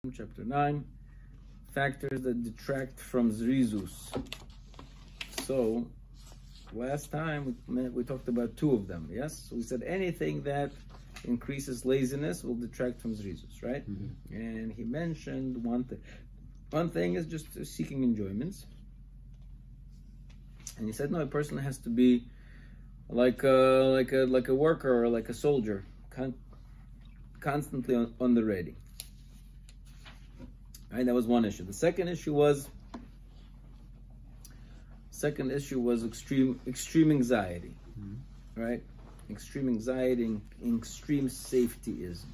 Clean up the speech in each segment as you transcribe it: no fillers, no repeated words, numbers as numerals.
Chapter 9, factors that detract from Zrizus. So, last time we talked about two of them, yes? So we said anything that increases laziness will detract from Zrizus, right? Mm-hmm. And he mentioned one thing. One thing is just seeking enjoyments. And he said, no, a person has to be like a worker or like a soldier, constantly on the ready. Right, that was one issue. The second issue was extreme anxiety, right? Extreme anxiety, extreme safetyism,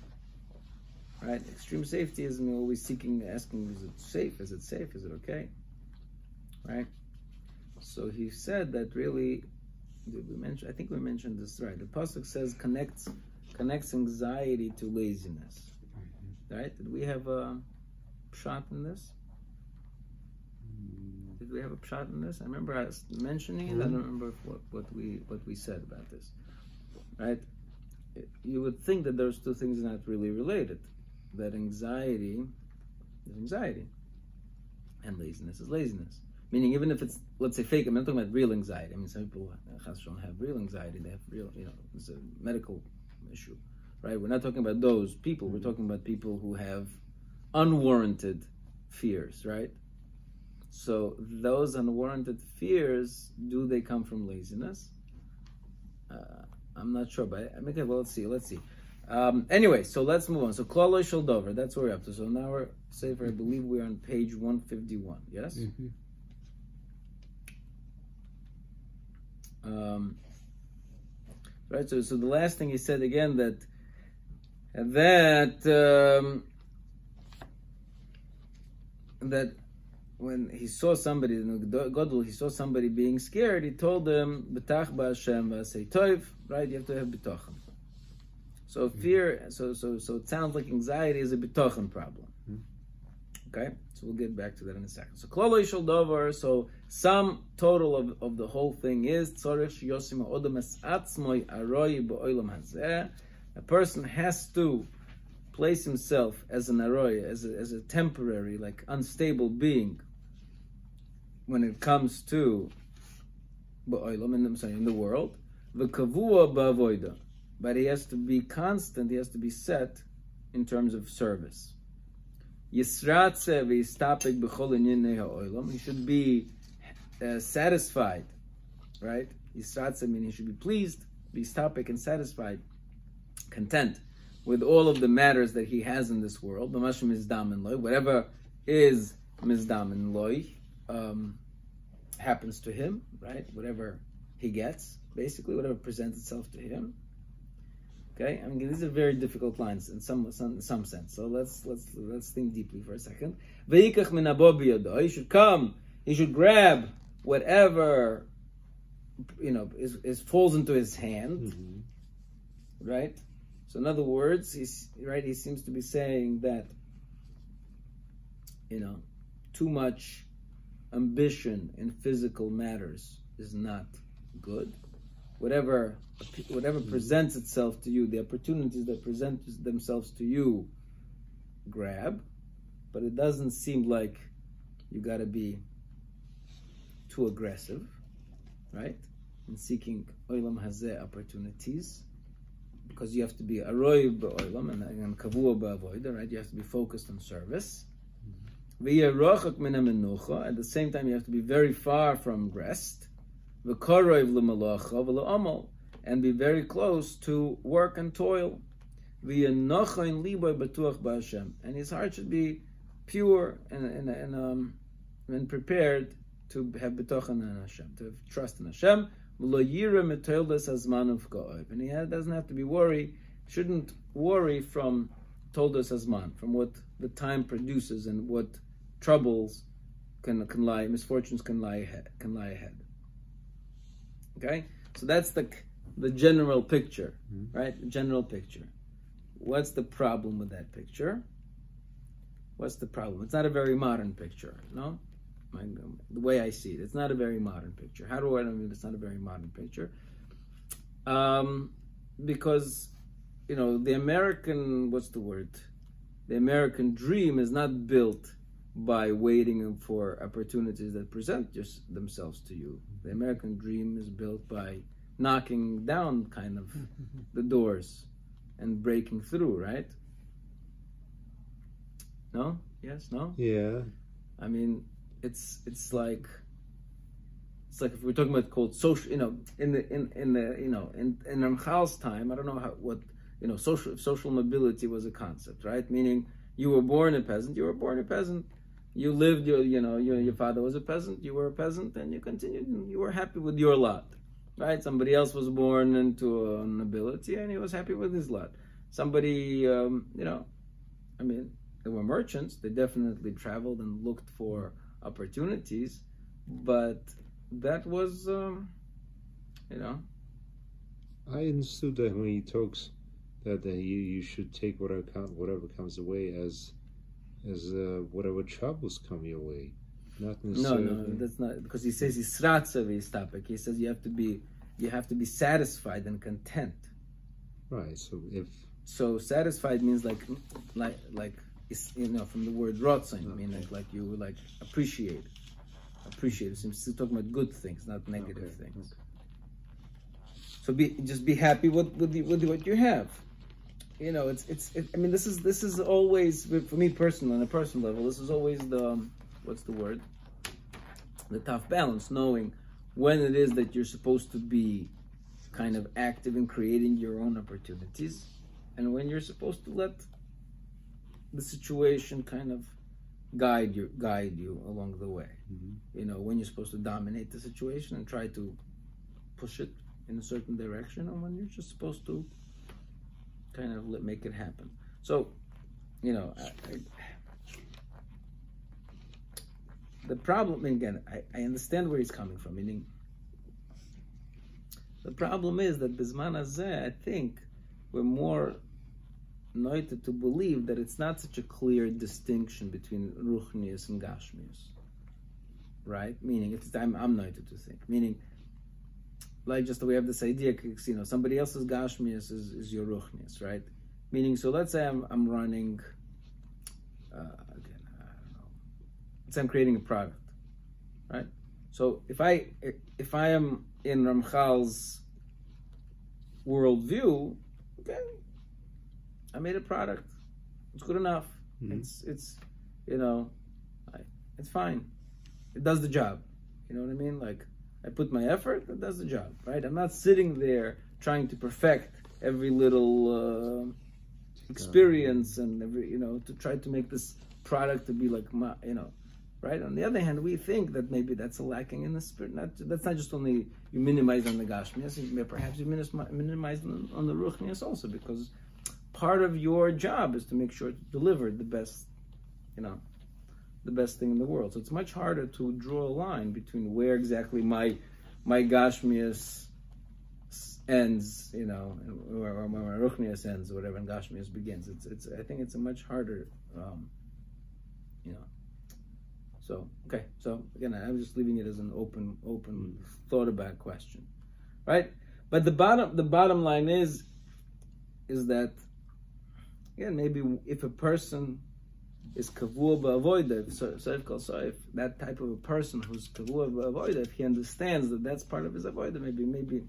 right? Extreme safetyism, you're always asking, is it safe? Is it safe? Is it okay? Right? So he said that really, I think we mentioned this, right? The pasuk says connects anxiety to laziness, right? Did we have a pshat in this? Did we have a pshat in this? I remember I was mentioning it. I don't remember what we said about this. Right? You would think that those two things are not really related. That anxiety is anxiety, and laziness is laziness. Meaning, even if it's, let's say, fake. I'm not talking about real anxiety. I mean, some people don't have real anxiety. They have real, it's a medical issue, right? We're not talking about those people. We're talking about people who have unwarranted fears, right? So those unwarranted fears, do they come from laziness? I'm not sure, but okay, well, let's see. Anyway, so let's move on. So Klalo Shaldover, that's where we're up to. So now we're safer. I believe we're on page 151. Yes. Mm-hmm. Right. So the last thing he said again that when he saw somebody, he saw somebody being scared, he told them, "B'tach b'Hashem v'asei tov." Right? You have to have bitachon. So fear, so it sounds like anxiety is a bitachon problem. Okay, so we'll get back to that in a second. So klalo yishal davar. So sum total of the whole thing is tzorich yosim ha'odam es atzmoi aroi ba'olam hazeh. A person has to place himself as an aroy, as a temporary, like unstable being when it comes to ba'olam, in the world. V'kavua ba'avoida. But he has to be constant, he has to be set in terms of service. Yisratze v'yistapek b'chol inyanei ha'olam. He should be satisfied, right? Yisratze meaning he should be pleased, v'yistapek and satisfied, content with all of the matters that he has in this world. Whatever is mizdamin loy happens to him, right? Whatever he gets, basically, whatever presents itself to him. Okay, I mean, these are very difficult lines in some sense. So let's think deeply for a second. He should come. He should grab whatever is falls into his hand, right? So in other words, he seems to be saying that too much ambition in physical matters is not good. Whatever presents itself to you, the opportunities that present themselves to you, grab. But it doesn't seem like you got to be too aggressive, right? In seeking olam hazeh opportunities, because you have to be aroy ba'olam and kavua ba'avoida, right? You have to be focused on service. At the same time, you have to be very far from rest. And be very close to work and toil. And his heart should be pure and prepared to have bitachon in Hashem, to have trust in Hashem. And he doesn't have to be worried, shouldn't worry from toldas hazman, from what the time produces and what troubles misfortunes can lie ahead. Okay, so that's the general picture, right? The general picture. What's the problem with that picture? What's the problem? It's not a very modern picture, no? The way I see it, it's not a very modern picture. How do I know it's not a very modern picture? Because, the American, the American dream is not built by waiting for opportunities that present themselves to you. The American dream is built by knocking down kind of the doors and breaking through, right? No? Yes? No? Yeah. I mean, it's like if we're talking about called social, in Ramchal's time, I don't know social mobility was a concept, right? Meaning you were born a peasant, you lived your father was a peasant, you were a peasant, and you continued, and you were happy with your lot, right? Somebody else was born into a nobility and he was happy with his lot. Somebody, there were merchants, they definitely traveled and looked for opportunities, but that was, I understood that when he talks that you should take whatever comes away as whatever troubles come your way, not necessarily. No, that's not, because he says Yisratzav. He says you have to be satisfied and content. Right. So satisfied means like from the word rotzen, meaning like you appreciate. He's still talking about good things, not negative things. Okay. So just be happy with what you have. This is always, for me personally, on a personal level, this is always the tough balance, knowing when it is that you're supposed to be kind of active in creating your own opportunities, and when you're supposed to let the situation kind of guide you along the way. Mm-hmm. When you're supposed to dominate the situation and try to push it in a certain direction, and when you're just supposed to kind of make it happen. So, the problem, again, I understand where he's coming from, meaning the problem is that Bizman Hazeh, I think, we're more noited to believe that it's not such a clear distinction between Ruchnius and Gashmius, right? Meaning, I'm noited to think, meaning, like just we have this idea, somebody else's Gashmius is your Ruchnius, right? Meaning, so let's say I'm running, again, I don't know, let's say I'm creating a product, right? So if I am in Ramchal's worldview, okay, I made a product. It's good enough. Mm-hmm. It's fine. It does the job. You know what I mean? Like, I put my effort, it does the job, right? I'm not sitting there trying to perfect every little experience and every, to try to make this product to be like my, right? On the other hand, we think that maybe that's lacking in the spirit. That's not just only you minimize on the Gashmias, perhaps you minimize on the Ruchnias also, because part of your job is to make sure to deliver the best, the best thing in the world. So it's much harder to draw a line between where exactly my Gashmias ends, and where my Ruchnias ends, or whatever, and Gashmias begins. I think it's a much harder, So okay. So again, I'm just leaving it as an open thought about question, right? But the bottom line is that, again, maybe if a person is kavua ba'avodah, if that type of a person who's kavua ba'avodah, if he understands that that's part of his avodah, maybe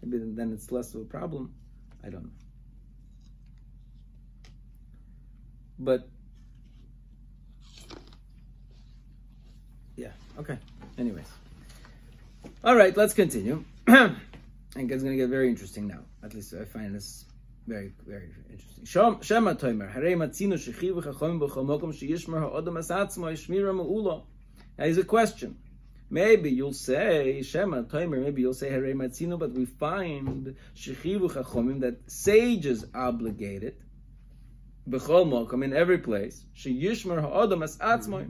then it's less of a problem. I don't know. But yeah, okay. Anyways, all right, let's continue. I think it's going to get very interesting now. At least I find this very, very interesting. Shema toimer, harei matzino shechiv v'chachomim b'chol mokom sheyishmer ha'odam as atzmo yishmira me'ulo. Now here's a question. Maybe you'll say, Shema toimer, maybe you'll say harei matzino, but we find shechiv v'chachomim, that sages obligated b'chol mokom, in every place, sheyishmer ha'odam as atzmo,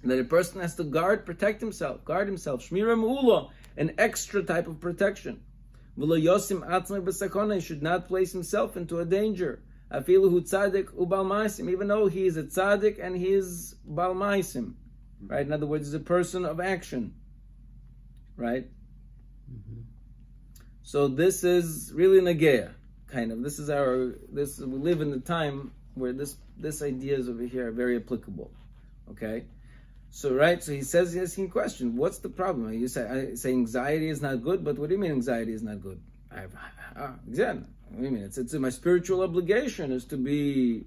that a person has to guard himself, shmira me'ulo, an extra type of protection. He should not place himself into a danger. Even though he is a tzaddik and he is bal maisim, right? In other words, he's a person of action, right? Mm-hmm. So this is really nageya, kind of. We live in the time where this ideas over here are very applicable. Okay, so he says, he's asking a question. What's the problem? You say anxiety is not good, but what do you mean anxiety is not good? Exactly. What do you mean? It's my spiritual obligation is to be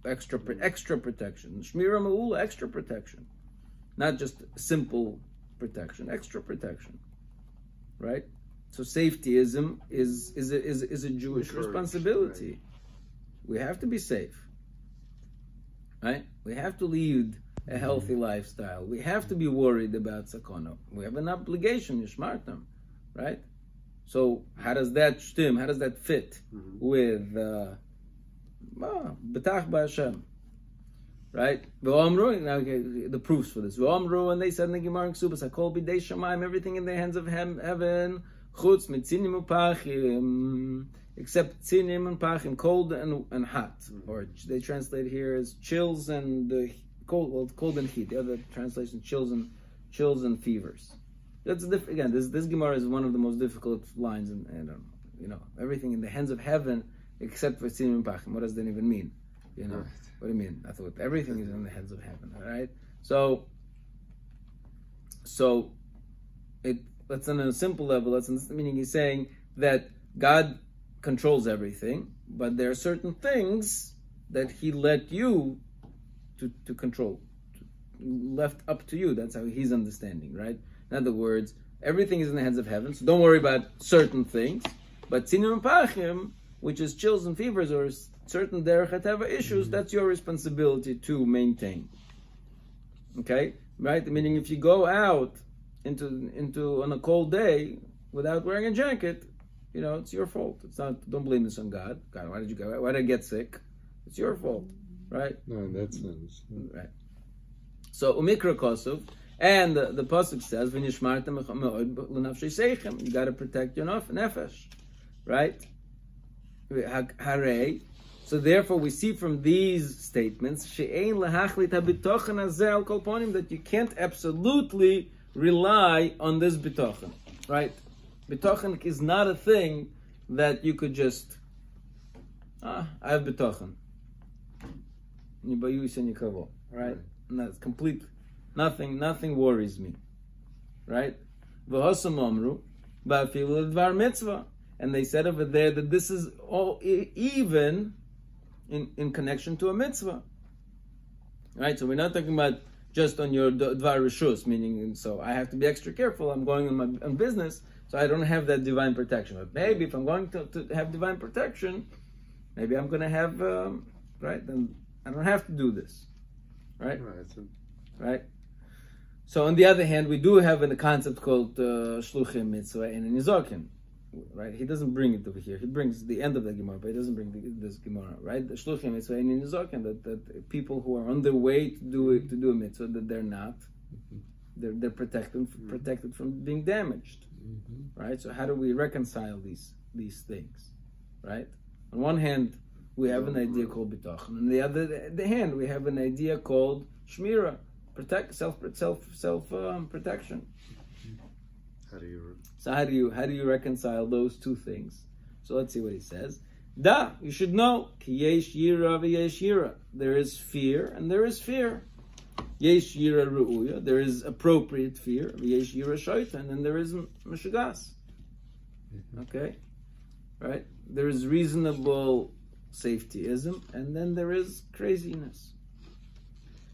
extra protection. Shmira Ma'ula, extra protection, not just simple protection, extra protection, right? So safetyism is a Jewish responsibility. Right. We have to be safe, right? We have to lead a healthy lifestyle. We have to be worried about sakana. We have an obligation, yishmartam, right? So how does that stim? How does that fit with betach b'Hashem, right? The proofs for this. And they said in the Gemara in Ksubas, Hakol b'dei shamayim, everything in the hands of heaven, chutz mitzinim upachim, except tzinim and pachim, cold and hot, or they translate here as chills and cold and heat. The other translation, chills and fevers. That's again. This Gemara is one of the most difficult lines, and everything in the hands of heaven except for tzinim and pachim. What does that even mean? Right. What do you mean? I thought everything is in the hands of heaven. All right. So that's on a simple level. That's meaning he's saying that God controls everything, but there are certain things that He let you to control, left up to you. That's how He's understanding, right? In other words, everything is in the hands of heaven, so don't worry about certain things. But tzinim and pachim, which is chills and fevers or certain derech hateva issues, that's your responsibility to maintain. Okay, right? Meaning, if you go out into on a cold day without wearing a jacket, it's your fault. It's not. Don't blame this on God. God, why did you go? Why did I get sick? It's your fault, right? No, in that sense, right? So umikra kosov, and the pasuk says, "V'nishmartem l'nafshei seichem." You got to protect your nefesh, right? Harei. So therefore, we see from these statements she'ein lahachlit habitochen hazeh al kol ponim, that you can't absolutely rely on this bitochen, right? Bitochen is not a thing that you could just, I have bitochen. Right? And that's complete. Nothing worries me. Right? V'hosam omru, ba'afilu l'dvar mitzvah. And they said over there that this is all even in connection to a mitzvah. Right? So we're not talking about just on your dvar rishus, meaning, so I have to be extra careful. I'm going on business, so I don't have that divine protection. But maybe if I'm going to have divine protection, maybe I'm going to have, right? Then I don't have to do this, right? Right. So on the other hand, we do have a concept called shluchim mitzvah and nizokim, right? He doesn't bring it over here. He brings the end of the Gemara, but he doesn't bring this Gemara, right? The shluchim mitzvah and nizokim, that people who are on their way to do a mitzvah, that they're not, they're protected from being damaged, right? So how do we reconcile these things, right? On one hand, we have an idea called bitachon. On the other hand, we have an idea called shmira, self protection. How do you reconcile those two things? So let's see what he says. You should know, ki yesh yira v'yesh yira. There is fear and there is fear. Yesh yira ru'uya. There is appropriate fear. V'yesh yira shaitan, and there is meshugas. Okay, right? There is reasonable safetyism, and then there is craziness.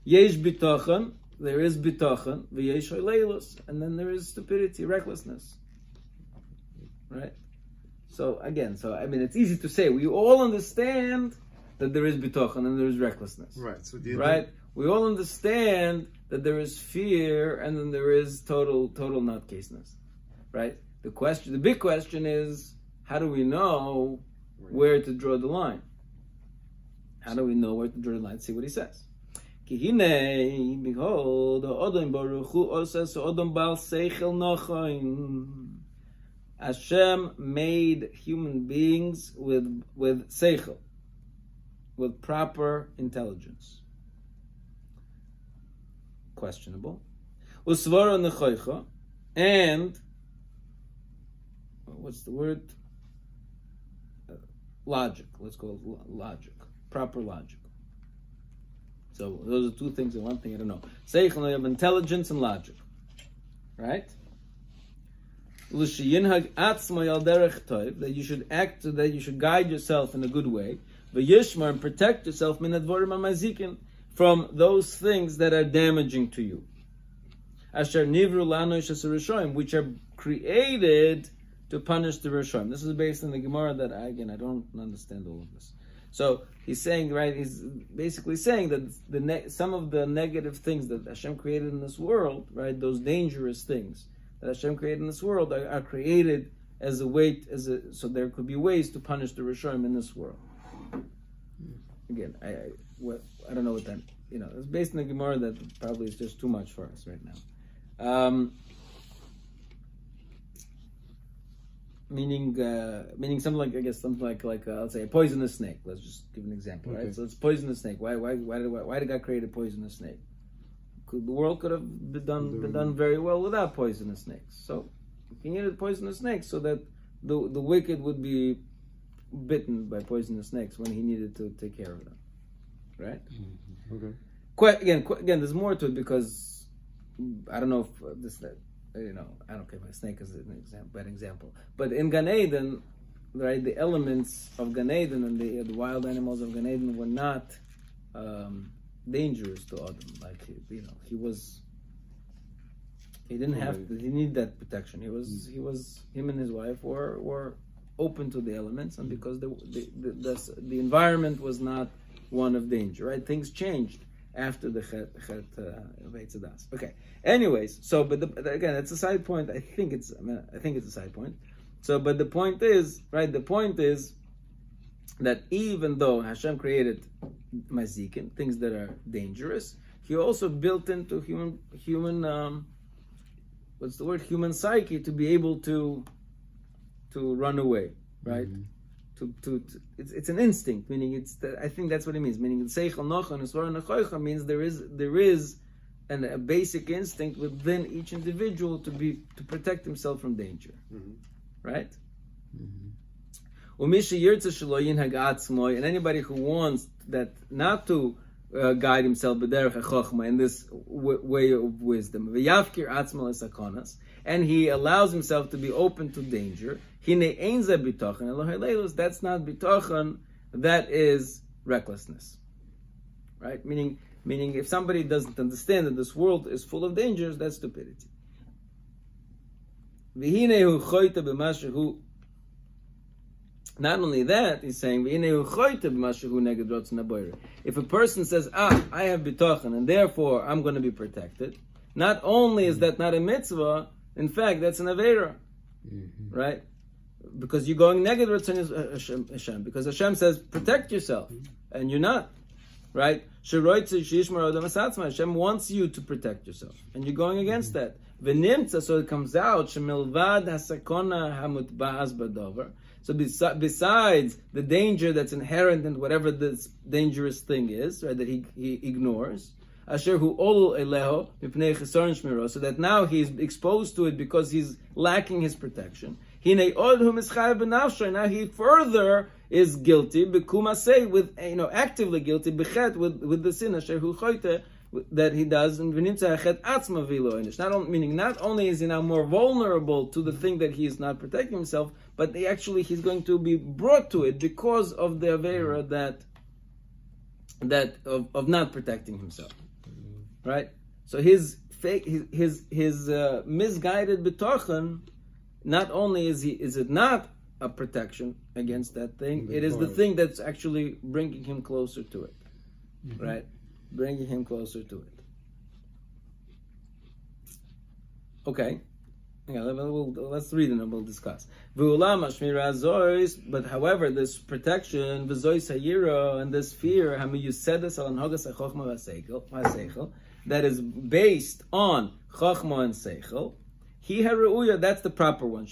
Yesh bitachon, there is bitachon, v'yesh leilos, and then there is stupidity, recklessness. Right? So again, it's easy to say. We all understand that there is bitachon and there is recklessness. Right. So we all understand that there is fear and then there is total nutcaseness. Right? The big question is, how do we know where to draw the line? How do we know where to draw the line? See what he says. Kihine, behold, Odom Baruch Hu osas Odom Bal Seichel Nochain. Hashem made human beings with seichel, with proper intelligence. Questionable. Usvara nechoicha, and what's the word? Logic. Let's call it logic. proper logic. So those are two things, and one thing I don't know. Seichel, you have intelligence and logic. Right? That you should act, that you should guide yourself in a good way. V'yishmar, and protect yourself from those things that are damaging to you. Asher nivru lanu shesarishayim, which are created to punish the Rishonim. This is based on the Gemara that I don't understand all of this. So he's saying, right, he's basically saying that some of the negative things that Hashem created in this world, right, those dangerous things that Hashem created in this world are created as a way, so there could be ways to punish the Rishonim in this world. Again, I don't know what that, it's based on the Gemara that probably is just too much for us right now. Meaning something like, I guess, something like let's say a poisonous snake. Let's just give an example, right? So it's poisonous snake. Why did God create a poisonous snake? The world could have been done very well without poisonous snakes. So he needed poisonous snakes so that the wicked would be bitten by poisonous snakes when he needed to take care of them, right? Okay. Again, there's more to it because I don't know if I don't care if a snake is an bad example. But in Gan Eden, right, the elements of Gan Eden and the wild animals of Gan Eden were not dangerous to Adam. Like, he needed that protection. Him and his wife were open to the elements, and because the environment was not one of danger, right? Things changed after the Chet of Eitzadas. Okay. Anyways, so again, it's a side point. I think it's a side point. So, but the point is, right? The point is that even though Hashem created mazikin, things that are dangerous, He also built into human human psyche to be able to run away, right? Mm-hmm. It's an instinct, meaning I think that's what it means. Meaning seichel nocha nesvara nechoicha means there is a basic instinct within each individual to protect himself from danger, right? Mm-hmm. And anybody who wants that not to guide himself in this way of wisdom, and he allows himself to be open to danger, that's not bitachon, that is recklessness, right? Meaning if somebody doesn't understand that this world is full of dangers, that's stupidity. Not only that, he's saying, if a person says, I have bitachon, and therefore I'm going to be protected, not only is that not a mitzvah, in fact, that's an aveira, right? Because you're going negative Hashem, because Hashem says, protect yourself, and you're not, right? Hashem wants you to protect yourself, and you're going against that. So it comes out, so besides the danger that's inherent in whatever this dangerous thing is, right, that he ignores, so that now he's exposed to it because he's lacking his protection. Now he further is guilty, actively guilty, with the sin that he does, not only is he now more vulnerable to the thing that he is not protecting himself, but he's going to be brought to it because of the avera of not protecting himself, right? So his misguided bitachon, not only is it not a protection against that thing, it is the thing that's actually bringing him closer to it, right? Bringing him closer to it. Okay. Yeah, let's read it and we'll discuss. But however, this protection, and this fear, that is based on chachma and seichel, that's the proper one.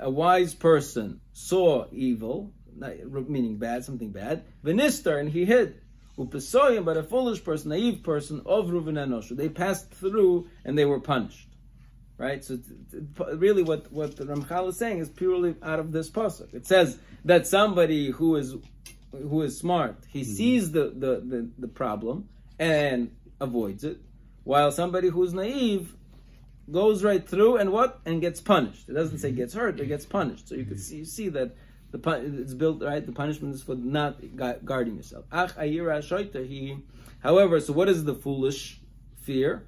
A wise person saw evil, meaning bad, something bad, Vinistar, and he hid. But a foolish person, naive person, they passed through and they were punished. right? So really what the Ramchal is saying is purely out of this pasuk. It says that somebody who is smart, he sees the problem and avoids it, while somebody who's naive goes right through and gets punished. It doesn't say gets hurt, but gets punished. So you see that it's built right. The punishment is for not guarding yourself. However, so what is the foolish fear?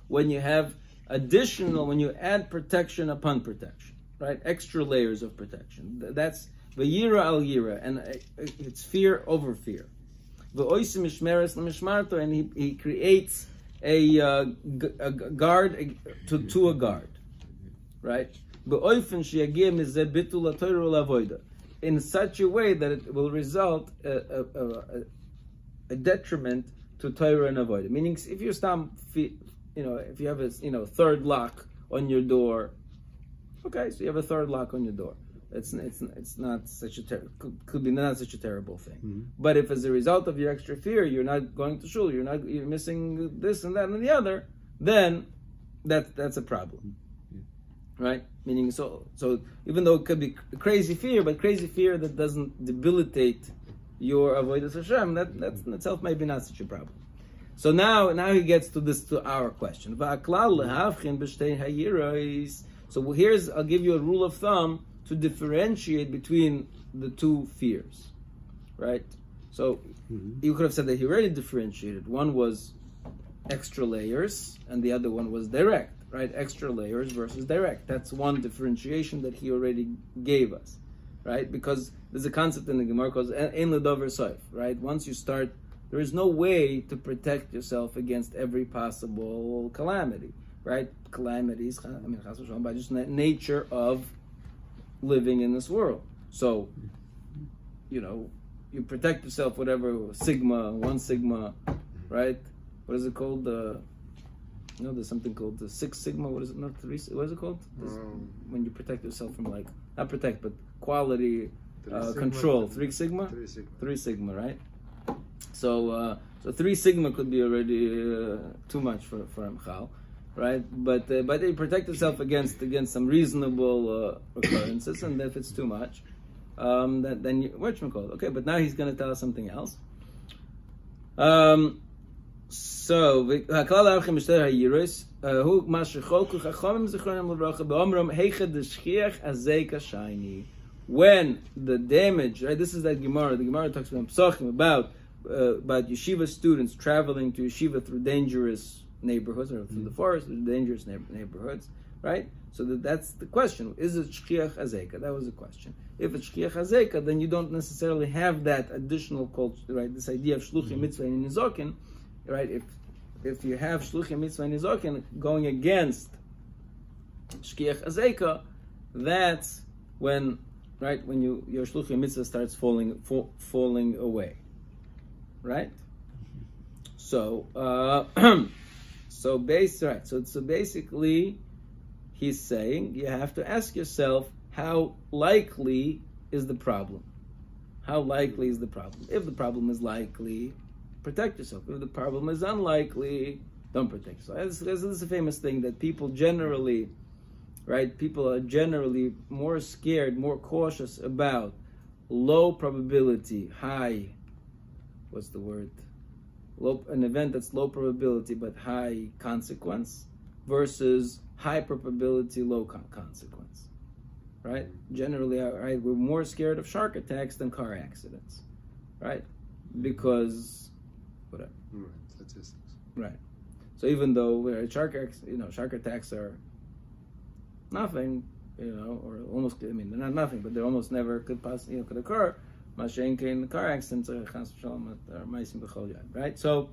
When you have when you add protection upon protection, right? Extra layers of protection. That's v'yira al yira, and it's fear over fear. And he creates a guard to a guard, right? In such a way that it will result a detriment to Torah and avoid it. Meaning, if you if you have a third lock on your door, okay, so you have a third lock on your door. It's not such a could be not such a terrible thing. Mm-hmm. But if as a result of your extra fear, you're not going to shul, you're missing this and that and the other, then that's a problem, right? Meaning, so even though it could be crazy fear, but crazy fear that doesn't debilitate your avodas Hashem, that itself maybe not such a problem. So now he gets to our question. So here's, I'll give you a rule of thumb to differentiate between the two fears, right? So you could have said that he already differentiated. One was extra layers, and the other one was direct, right? Extra layers versus direct. That's one differentiation that he already gave us, right? Because there's a concept in the Gemara called Ein L'Dover Soif, right? Once you start, there is no way to protect yourself against every possible calamity, right? Calamities, by just nature of living in this world. So, you protect yourself, whatever, one sigma, right? What is it called? There's something called the 6 sigma. What is it? Not 3. What is it called? When you protect yourself from not protect, but quality control. 3 sigma. 3 sigma, right? So 3 sigma could be already too much for Amchal, right? But you protect yourself against some reasonable occurrences, and if it's too much, then whatchamacallit. Okay, but now he's going to tell us something else. So when the damage, right? This is that Gemara. The Gemara talks about yeshiva students traveling to yeshiva through dangerous neighborhoods, or through the forest, through dangerous neighborhoods, right? So that's the question. Is it shchiach azeka? That was the question. If it's shchiach azeka, then you don't necessarily have that additional culture, right? This idea of shluchim mitzvah and nizokin, right? If you have shluchim mitzvah and nizokin going against shchiach azeka, that's when, right, when your shluchim mitzvah starts falling away, right? So so basically, he's saying you have to ask yourself, how likely is the problem? How likely is the problem? If the problem is likely, protect yourself. If the problem is unlikely, don't protect yourself. This is a famous thing that people generally, right? People are generally more scared, more cautious about low probability, high, what's the word? An event that's low probability but high consequence versus high probability, low consequence, right? Generally, right, we're more scared of shark attacks than car accidents, right? Because whatever. Right, statistics. Right. So even though shark attacks are nothing, or almost, they're not nothing, but they almost never could occur. Mashenkein car accidents are right? So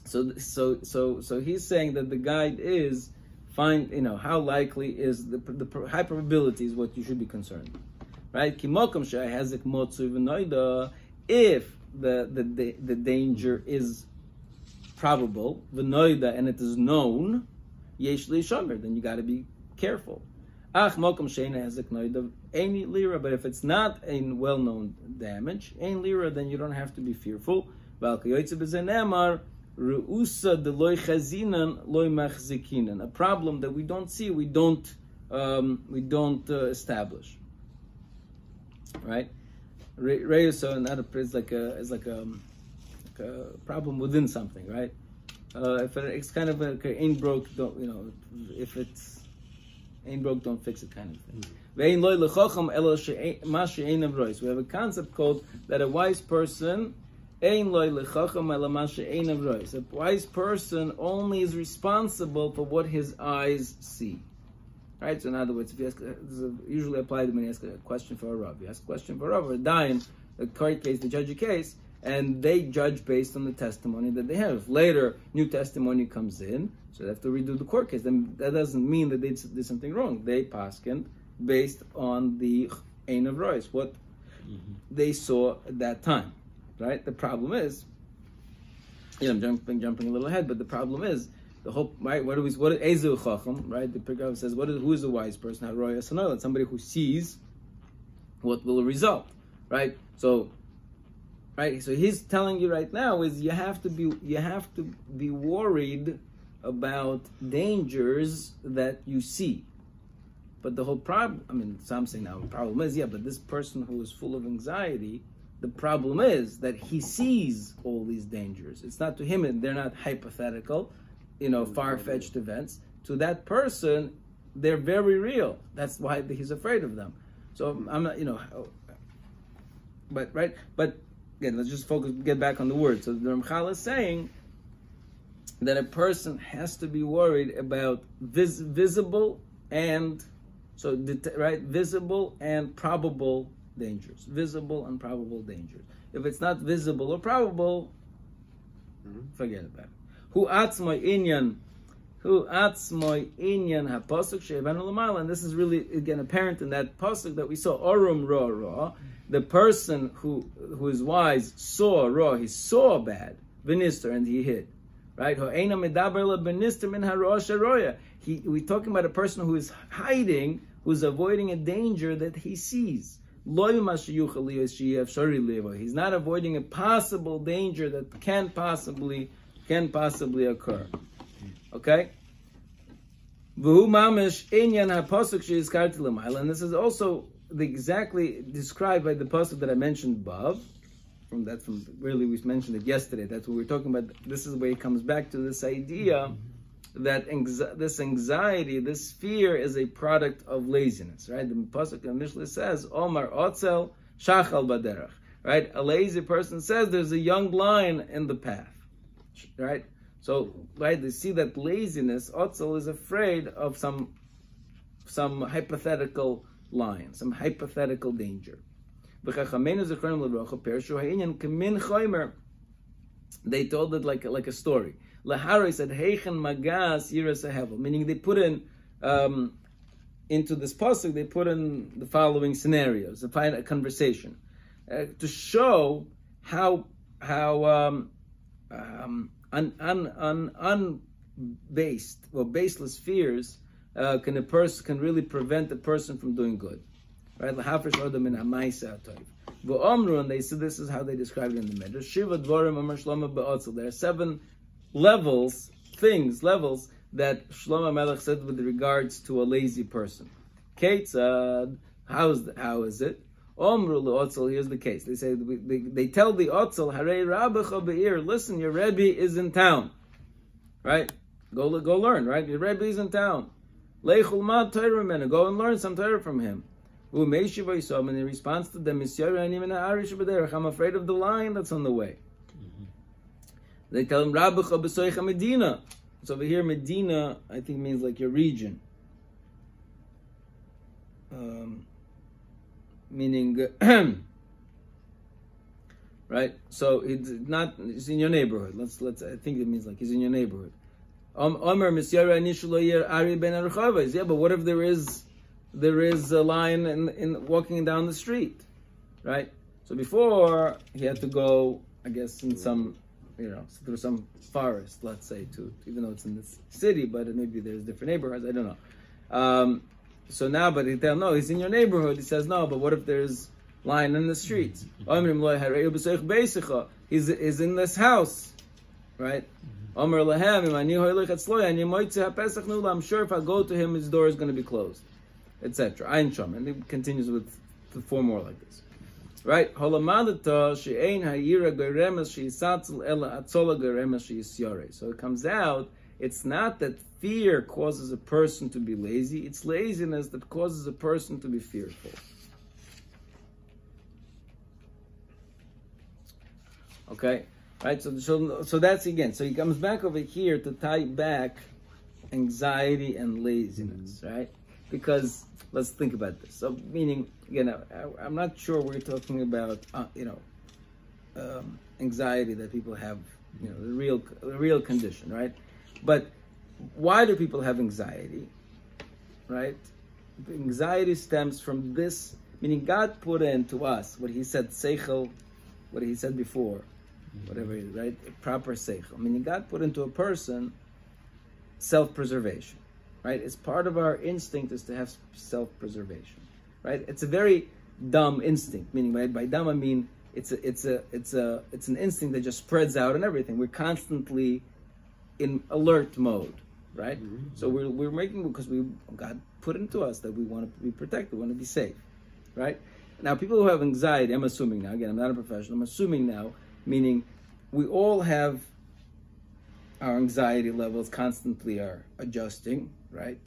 he's saying that the guide is find how likely is the high probability is what you should be concerned with, right? If the danger is probable, and it is known, then you got to be careful. But if it's not a well-known damage, then you don't have to be fearful. Reusa de loy chazinan loy machzikinan. A problem that we don't see, we don't establish. Right? Reusa, not a is like a problem within something, right? If it's kind of like ain't broke, don't if it's ain't broke, don't fix it kind of thing. We have a concept called that a wise person, a wise person only is responsible for what his eyes see. Right? So in other words, if you ask, this is usually applied when you ask a question for a Rav. You ask a question for a Rav or a Dayan, the court case, they judge a case, and they judge based on the testimony that they have. If later new testimony comes in, so they have to redo the court case. Then that doesn't mean that they did something wrong. They paskin based on the Ein of Rois, what they saw at that time. Right? The problem is, I'm jumping a little ahead, but the problem is the whole right. What is Ezu Chacham? Right? The Pirkei says, who is a wise person? Haroya Sanoil, somebody who sees what will result. Right? So he's telling you right now is you have to be worried about dangers that you see. But the whole problem, some say now the problem is, but this person who is full of anxiety, the problem is that he sees all these dangers. It's not to him, and they're not hypothetical, far-fetched events. To that person, they're very real. That's why he's afraid of them. So I'm not, but again, let's just get back on the word. So the Ramchal is saying that a person has to be worried about visible and visible and probable dangers. Visible and probable dangers. If it's not visible or probable, forget about it. Hu atzmoi inyan hapasuk she'evanu l'mayla, and this is really again apparent in that pasuk that we saw. Orum ra ra. The person who is wise saw ra, he saw bad, v'nister, and he hid. Right? We're talking about a person who is hiding, who's avoiding a danger that he sees. He's not avoiding a possible danger that can possibly occur. Okay? And this is also exactly described by the pasuk that I mentioned above. From really we mentioned it yesterday. That's what we were talking about. This is where it comes back to this idea that this anxiety, this fear, is a product of laziness. Right? The pasuk in Mishlei says, "Omar otzel shachal baderach." Right? A lazy person says, "There's a young lion in the path." Right? So, right, they see that laziness. Otzel is afraid of some hypothetical lion, some hypothetical danger. They told it like a story. Lahari said, "Heichen magas yiras hevel," meaning they put in into this pasuk. They put in the following scenarios to find a conversation to show how unbased or baseless fears can really prevent a person from doing good. Right? And they said this is how they described it in the Midrash. Shiva dvarim amar Shlomo be'otzel. There are 7 levels that Shlomo Melech said with regards to a lazy person. Ketzad, how is it? Omru le'otzel, here's the case. They say they tell the otzel, Harei Rabbecha be'ir, listen, your Rebbe is in town. Right? Go learn, right? Your Rebbe is in town. Leichul mad Torah mena, go and learn some Torah from him. And in response to them, I'm afraid of the lion that's on the way. They tell him, Rabbecha b'soicha Medina. So over here, Medina, I think means like your region. Meaning, right? So it's in your neighborhood. Let's. I think it means like he's in your neighborhood. Yeah, but what if there is a lion in walking down the street, right? So before he had to go, I guess, in some, through some forest, let's say, even though it's in this city, but maybe there's different neighborhoods. I don't know. So now, but he tell no, he's in your neighborhood. He says no, but what if there's lion in the streets? He's in this house. right? Omer lahem, I'm sure if I go to him, his door is going to be closed, etc. Ein Shom, and it continues with 4 more like this, right? So it comes out, it's not that fear causes a person to be lazy, it's laziness that causes a person to be fearful. Okay, right? So that's again. So he comes back over here to tie back anxiety and laziness, right? Because let's think about this. So meaning, again, I'm not sure we're talking about anxiety that people have, the real condition, right? But why do people have anxiety, right? Anxiety stems from this, meaning God put into us what He said, seichel, what He said before, whatever it is, right? Proper seichel. Meaning God put into a person self-preservation, right? It's part of our instinct is to have self-preservation, right? It's a very dumb instinct, meaning by dumb I mean it's an instinct that just spreads out and everything. We're constantly in alert mode, right? So we're making, because God put into us that we want to be protected, we want to be safe, right? Now, people who have anxiety, I'm assuming now, again, I'm not a professional, I'm assuming now, meaning we all have our anxiety levels constantly are adjusting, right?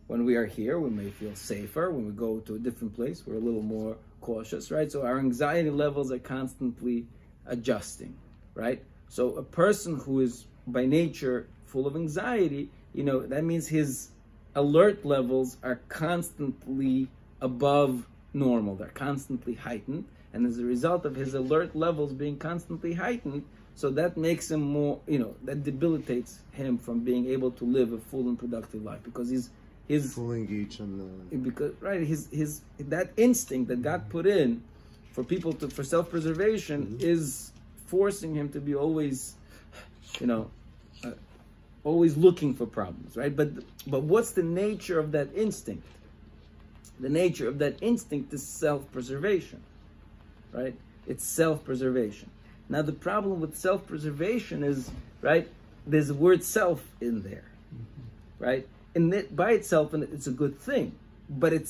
When we are here, we may feel safer. When we go to a different place, we're a little more cautious, right? So our anxiety levels are constantly adjusting, right? So a person who is by nature full of anxiety, that means his alert levels are constantly above normal. They're constantly heightened. And as a result of his alert levels being constantly heightened, so that makes him more, that debilitates him from being able to live a full and productive life, because his full engaged on the... Because his that instinct that God put in for people for self-preservation is forcing him to be always, always looking for problems, right? But what's the nature of that instinct? The nature of that instinct is self-preservation, right? It's self-preservation. Now the problem with self-preservation is, right, there's the word self in there, right? And it, by itself, and it's a good thing, but at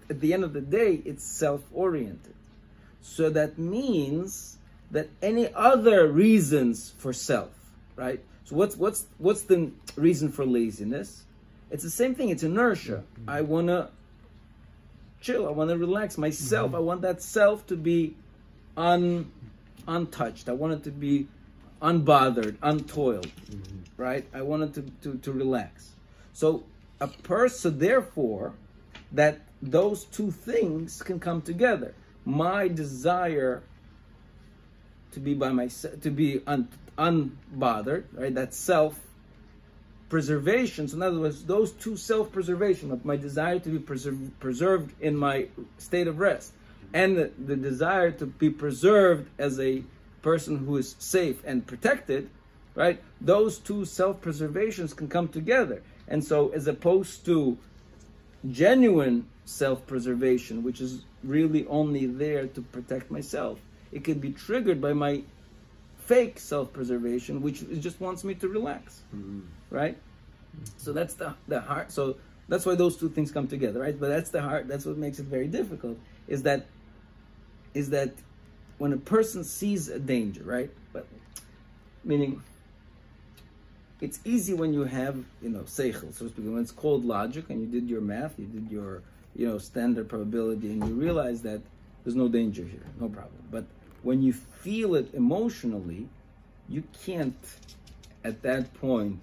the end of the day, it's self-oriented. So that means that any other reasons for self, right? So what's the reason for laziness? It's the same thing. It's inertia. I want to chill. I want to relax myself. I want that self to be untouched. I want it to be unbothered, untoiled, right? I want it to relax. So therefore, that those two things can come together. My desire to be by myself, to be unbothered, right? That's self-preservation. So in other words, those two self-preservation, of my desire to be preserved in my state of rest, and the desire to be preserved as a person who is safe and protected, right? Those two self-preservations can come together. And so as opposed to genuine self-preservation, which is really only there to protect myself, it could be triggered by my fake self-preservation, which just wants me to relax, right? So that's the heart. So that's why those two things come together, right? But that's the heart. That's what makes it very difficult, is that when a person sees a danger, right? But meaning, it's easy when you have, seichel, so to speak, when it's called logic, and you did your math, you did your, standard probability, and you realize that there's no danger here, no problem. But when you feel it emotionally, you can't, at that point,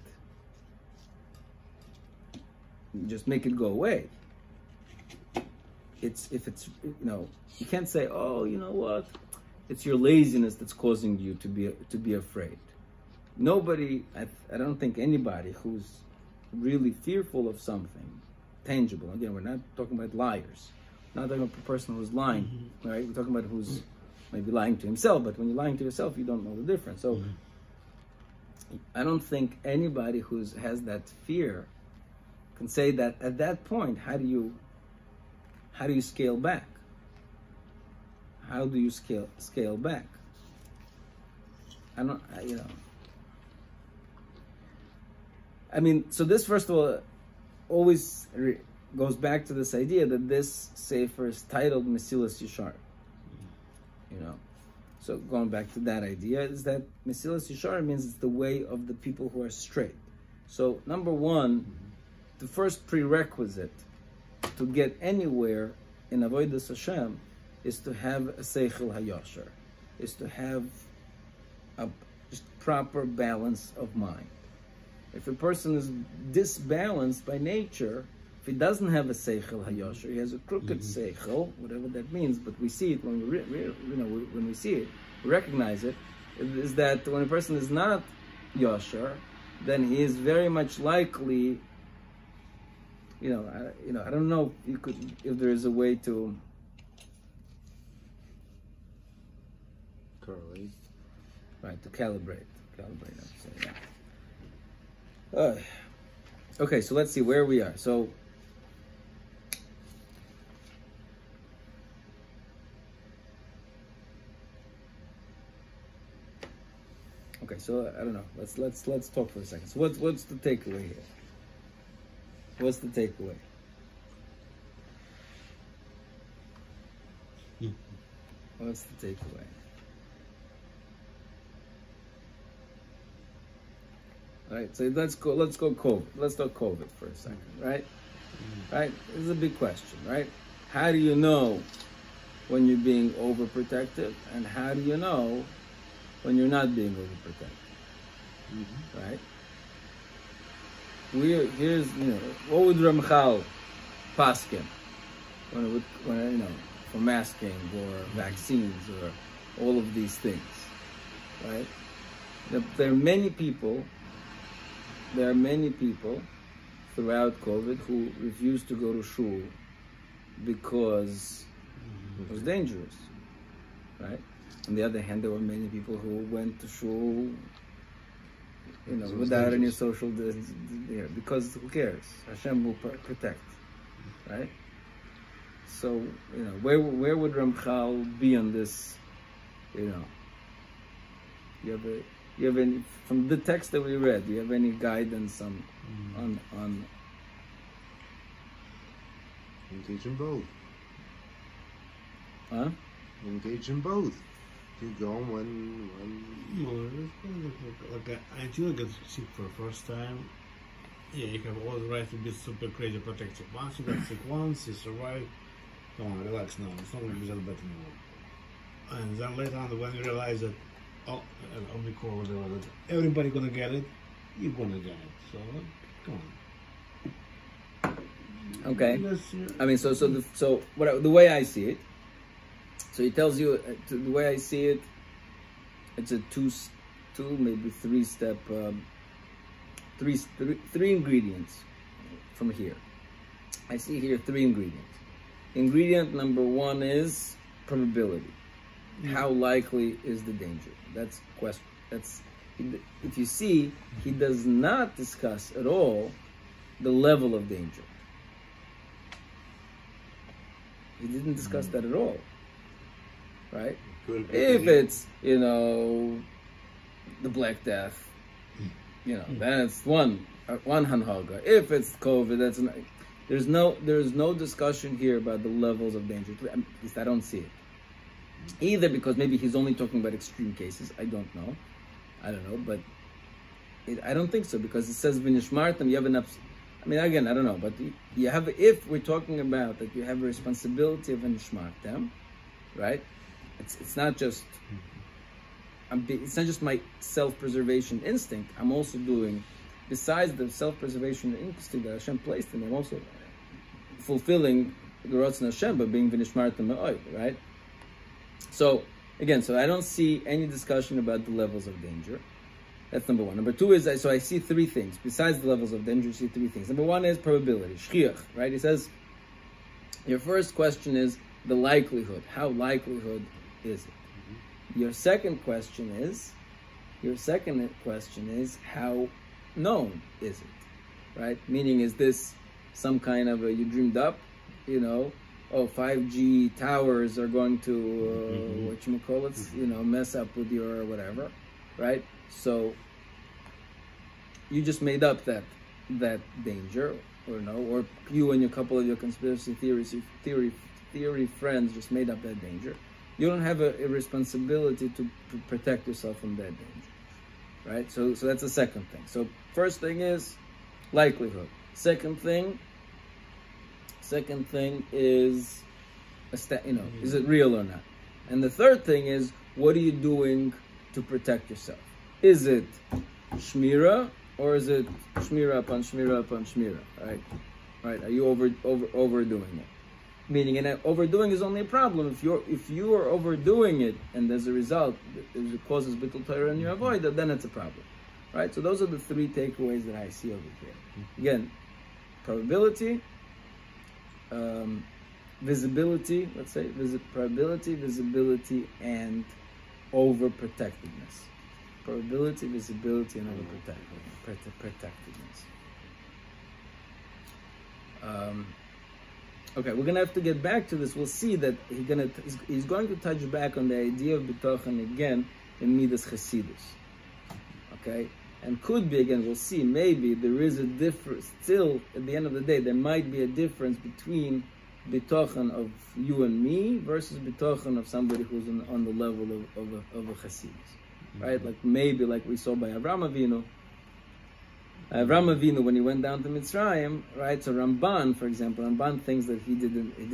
just make it go away. You can't say, oh, you know what? It's your laziness that's causing you to be afraid. Nobody, I don't think anybody who's really fearful of something tangible. Again, we're not talking about liars. We're not talking about a person who's lying, right? We're talking about who's maybe lying to himself, but when you're lying to yourself, you don't know the difference. So I don't think anybody who has that fear can say that at that point, how do you scale back? How do you scale back? I mean, so this, first of all, always goes back to this idea that this Sefer is titled Mesilas Yesharim. You know, so going back to that idea is that Mesilas Yesharim means it's the way of the people who are straight. So number one, the first prerequisite to get anywhere in Avodas Hashem is to have a Seichel HaYashar, is to have a just proper balance of mind. If a person is disbalanced by nature, if he doesn't have a Seichel HaYashar, he has a crooked Seichel, whatever that means, but we see it when when we see it, we recognize it, is that when a person is not Yashar, then he is very much likely, I don't know if there is a way to correlate, right, to calibrate. Okay, so let's see where we are. So okay, so I don't know. Let's talk for a second. So what's the takeaway here? What's the takeaway? What's the takeaway? All right, so let's go COVID. Let's talk COVID for a second, right? Right? This is a big question, right? How do you know when you're being overprotective, and how do you know when you're not being overprotective? Right? Here's what would Ramchal paskin when for masking or vaccines or all of these things, right? There are many people throughout COVID who refused to go to shul because it was dangerous, right? On the other hand, there were many people who went to shul, without any social distance, because who cares? Hashem will protect, right? So, where would Ramchal be on this? You have any, from the text that we read, do you have any guidance on engage in both? Huh? Engage in both. You go when I feel get sick for the first time. Yeah, you have all the right to be super crazy protective. Once you got sick once, you survive. Come on, relax now. It's not going to be that bad anymore. And then later on, when you realize that, Omicron, whatever, that everybody gonna get it, you're gonna get it. So come on. Okay. I mean, so the way I see it. So he tells you the way I see it. It's a two maybe three step, three ingredients from here. I see here three ingredients. Ingredient number one is probability. How likely is the danger? That's question. If you see, he does not discuss at all the level of danger. He didn't discuss that at all, right? If it's the Black Death, then it's one hanhaga. If it's COVID, there's no discussion here about the levels of danger. At least I don't see it. Either because maybe he's only talking about extreme cases. I don't know, but I don't think so, because it says v'nishmartem. You have enough. I mean, again, I don't know, but you have. If we're talking about that, you have a responsibility of v'nishmartem, right? It's not just. It's not just my self-preservation instinct. I'm also doing, besides the self-preservation instinct that Hashem placed in me, I'm also fulfilling the Ratzon Hashem by being v'nishmartem me'oy, right? So again, I don't see any discussion about the levels of danger. That's number one. Number two is, so I see three things. Besides the levels of danger, I see three things. Number one is probability, shchiach, right? He says, your first question is the likelihood. How likelihood is it? Your second question is how known is it, right? Meaning, is this some kind of you dreamed up, 5G towers are going to, mess up with your whatever, right? So you just made up that danger, or no, or you and a couple of your conspiracy theory friends just made up that danger. You don't have a responsibility to protect yourself from that danger, right? So that's the second thing. So first thing is likelihood. Second thing is, is it real or not? And the third thing is, what are you doing to protect yourself? Is it shmira, or is it shmira upon shmira upon shmira? Right? Are you overdoing it? Meaning, and overdoing is only a problem if you are overdoing it, and as a result it causes bittul Torah and you avoid it, then it's a problem, right? So those are the three takeaways that I see over here. Again, probability, visibility. Let's say probability, visibility, and overprotectiveness. Probability, visibility, and overprotectiveness. Okay, we're gonna have to get back to this. We'll see that he's going to touch back on the idea of bitochen again in Midas Chasidus. Okay, and could be again. We'll see. Maybe there is a difference. Still, at the end of the day, there might be a difference between bitochen of you and me versus bitochen of somebody who's on the level of a Chasidus, right? Like maybe like we saw by Avraham Avinu. Avraham Avinu, when he went down to Mitzrayim, right? So Ramban, for example, Ramban thinks that he did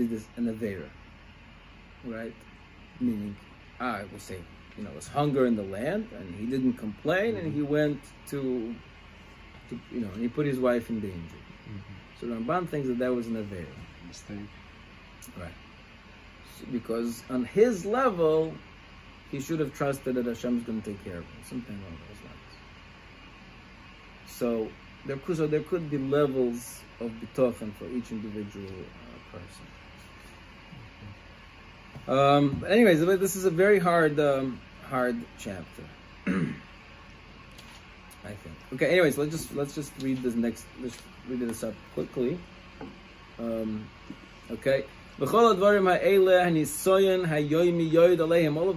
this in Aveira, right? Meaning, I will say, it was hunger in the land, and he didn't complain, and he went to and he put his wife in danger. So Ramban thinks that was an Aveira. Mistake. Right. So, because on his level, he should have trusted that Hashem is going to take care of him. Something along those lines. So there could be levels of bitochen for each individual person. But anyways, this is a very hard chapter, I think. Okay. Anyways, let's just read this next. Let's read this up quickly. Okay. All of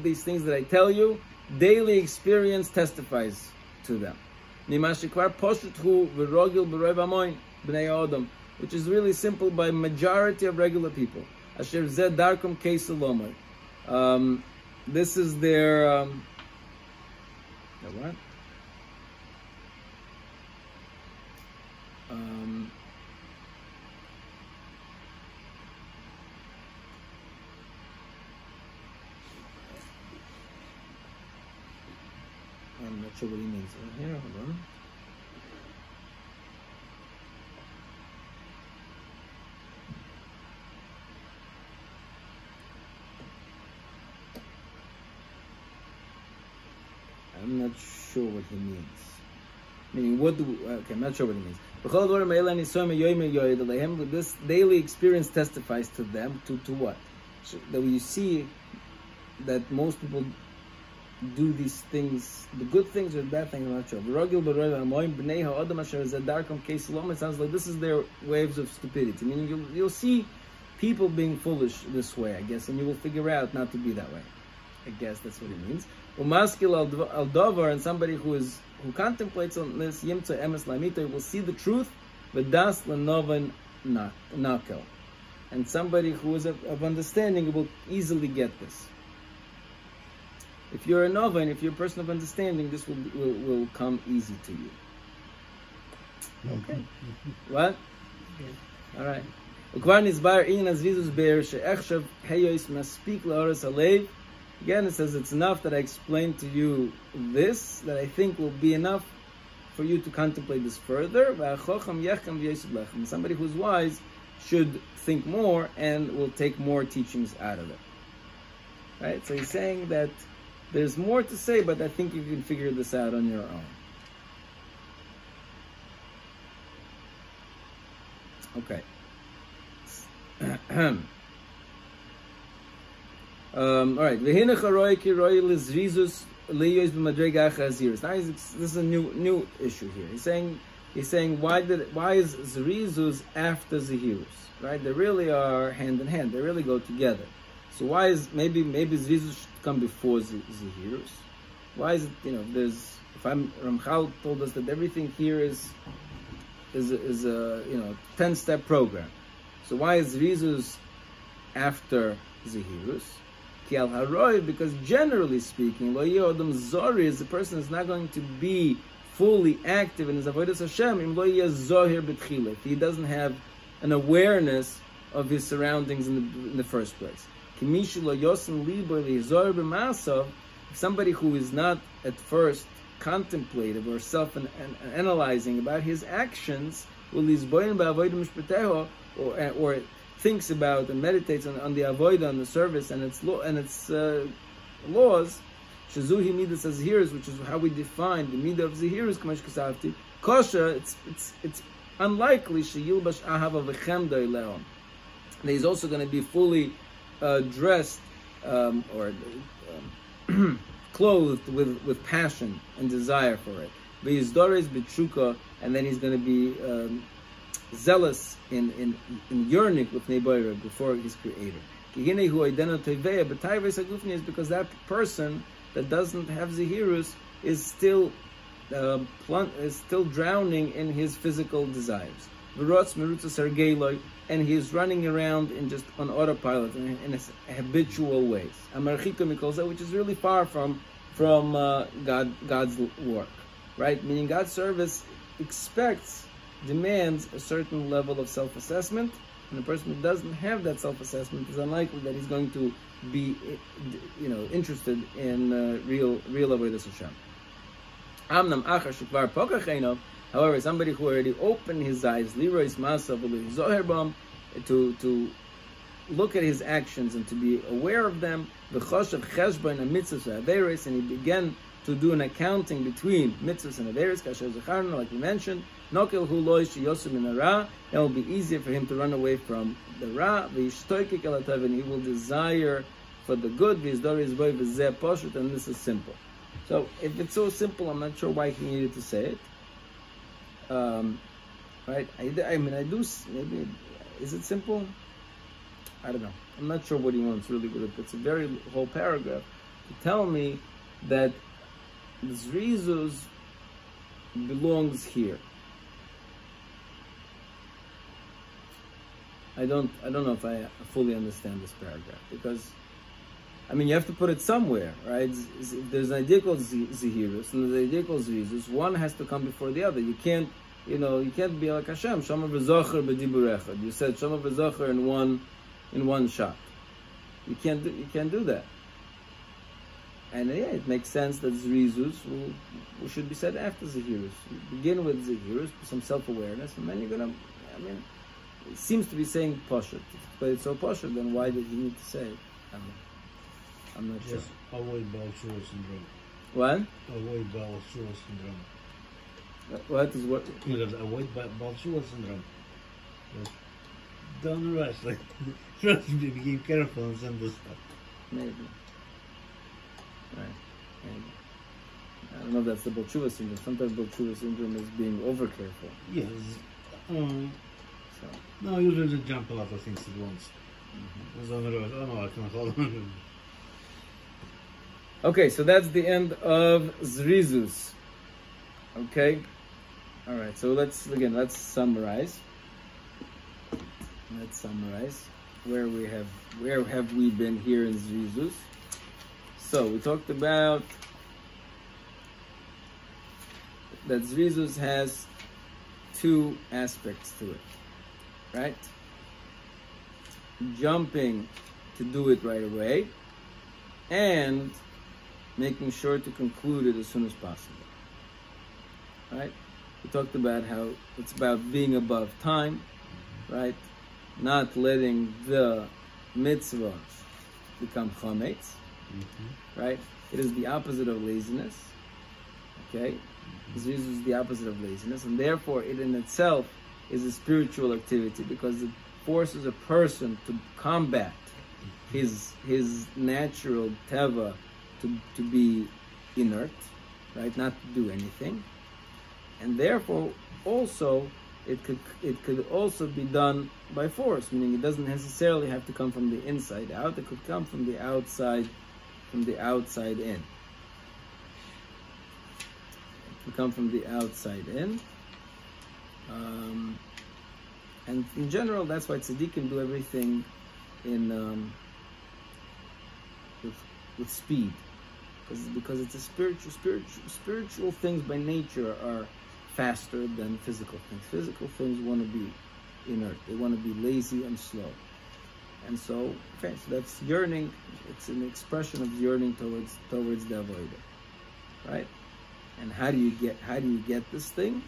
these things that I tell you, daily experience testifies to them. Which is really simple by majority of regular people. This is their what? I'm not sure what he means here. Hold on. I'm not sure what he means. Meaning, I'm not sure what he means. This daily experience testifies to them, to what? So that we see that most people do these things, the good things or the bad things, I'm not sure. It sounds like this is their waves of stupidity. Meaning you'll see people being foolish this way, I guess, and you will figure out not to be that way. I guess that's what it means. Umaskil al davar, and somebody who contemplates on this, yimtza emes lamita, will see the truth, v'das lenovan nakel. And somebody who is of understanding will easily get this. If you're a nova, and if you're a person of understanding, this will come easy to you. Okay. What? Yeah. All right. Again, it says it's enough that I explained to you this, that I think will be enough for you to contemplate this further. And somebody who's wise should think more and will take more teachings out of it. Right? So he's saying that there's more to say, but I think you can figure this out on your own. Okay. All right. Now this is a new issue here. He's saying why is Zrizus after Zehirus? Right? They really are hand in hand. They really go together. So why is maybe Zrizus should come before Zehirus? Why is it, Ramchal told us that everything here is a 10-step program. So why is Zrizus after Zehirus? Ki al haroi, because generally speaking, lo yodam zori is the person is not going to be fully active in his avodas Hashem. Im lo zohir betchila, if he doesn't have an awareness of his surroundings in the first place. Ki mishu lo yosin libo lihzor b'masav, somebody who is not at first contemplative or self-analyzing about his actions, or thinks about and meditates on the avodah, on the service and its laws, Shazuhi midas azhiris, which is how we define the midah of zehirus, kamash kasavti, kosher, it's unlikely sheyilbash ahava v'chemda eleon. He's also going to be fully dressed or clothed with passion and desire for it. V'yizdores b'tshuka, and then he's going to be zealous in yearning with Neboira before his Creator. Is because that person that doesn't have Zehirus is still drowning in his physical desires. And he is running around on autopilot in habitual ways. Which is really far from God's work, right? Meaning God's service demands a certain level of self-assessment, and a person who doesn't have that self-assessment is unlikely that he's going to be, interested in real avodas Hashem. However, somebody who already opened his eyes, to look at his actions and to be aware of them, and he began to do an accounting between mitzvahs and averis, like we mentioned, it will be easier for him to run away from the ra, and he will desire for the good, and this is simple. So if it's so simple, I'm not sure why he needed to say it. Right? Maybe, is it simple? I don't know. I'm not sure what he wants really, but it's a very whole paragraph to tell me that Zrizus belongs here. I don't know if I fully understand this paragraph, because you have to put it somewhere, right? If there's an idea called Zehirus and there's an idea called Zrizus, one has to come before the other. You can't be like Hashem, Shama v'zocher b'dibur echad. You said Shama v'zocher in one shot. You can't do that. And it makes sense that Zrizus should be said after Zehirus. You begin with Zehirus, some self-awareness, and then you're gonna. It seems to be saying Pashut, but it's so Pashut. Then why did he need to say it? I'm not sure. Avoid Baal Shua syndrome. What? Avoid Baal Shua syndrome. What is what? Avoid Baal Shua syndrome. Don't rush. Be careful and send this stuff. Maybe. Right. Maybe. I don't know if that's the Baal Shua syndrome. Sometimes Baal Shua syndrome is being over careful. Yes. No, usually just jump a lot of things at once. Mm-hmm. On the road. Oh no, I can't hold on. Okay, so that's the end of Zrizus. Okay? Alright, so let's summarize. Where have we been here in Zrizus? So we talked about that Zrizus has two aspects to it, right? Jumping to do it right away, and making sure to conclude it as soon as possible, right? We talked about how it's about being above time, right? Not letting the mitzvahs become chametz, right? It is the opposite of laziness, okay? Zrizus is the opposite of laziness, and therefore it in itself is a spiritual activity, because it forces a person to combat his natural teva to be inert, right? Not to do anything, and therefore also it could also be done by force, meaning it doesn't necessarily have to come from the inside out. It could come from the outside in. We come from the outside in. And in general, that's why tzaddikim do everything in with speed, because it's a spiritual things by nature are faster than physical things. Physical things want to be inert; they want to be lazy and slow. And so, okay, so that's yearning. It's an expression of yearning towards the avodah, right? And how do you get this thing?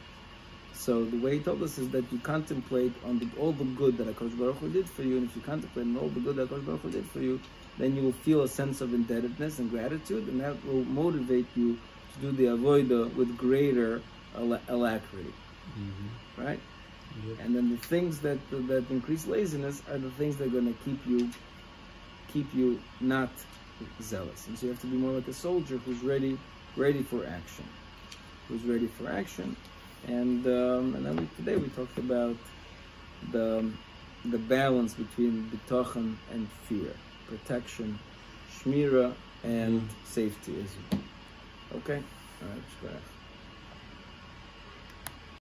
So the way he told us is that you contemplate on all the good that HaKadosh Baruch Hu did for you, and if you contemplate on all the good that HaKadosh Baruch Hu did for you, then you will feel a sense of indebtedness and gratitude, and that will motivate you to do the avodah with greater alacrity, right? Yep. And then the things that increase laziness are the things that are going to keep you not zealous, and so you have to be more like a soldier who's ready for action, And then today we talked about the balance between bitachon and fear, protection, shmira, and safety as well. Okay? All right.